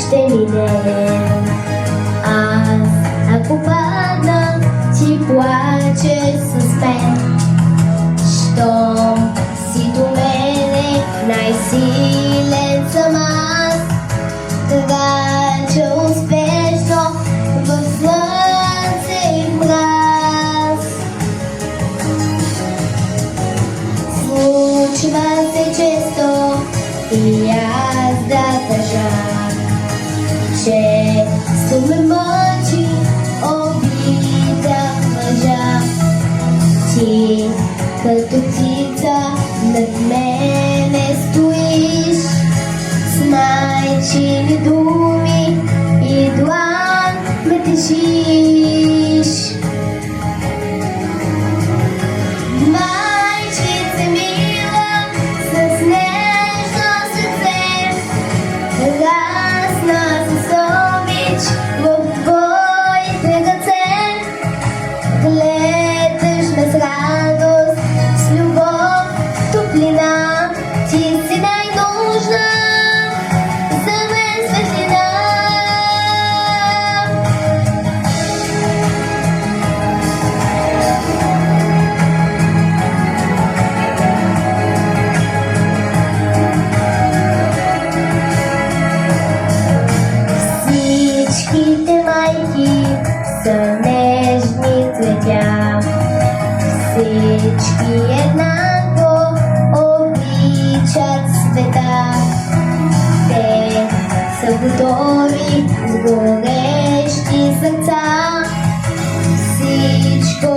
ще мине. Аз, ако падна, ти плачеш с мен. Щом си до мене, най-силен съм аз. Така успешно в слънце и мраз. Случва се често и аз да кажа, че сто ме мъчи, обидах лъжа. Ти като птица над мене стоиш, с майчини думи и длан ме тежиш. Майчице мила, с нежно сърце, расна с обич в твоите ръце. Гледаш ме с радост, с любов, топлина, ти си най-нужна за мен светлина. Всичките майки са нежни цветя, всички еднакво обичат света. Те са готови с горещи сърца, всичко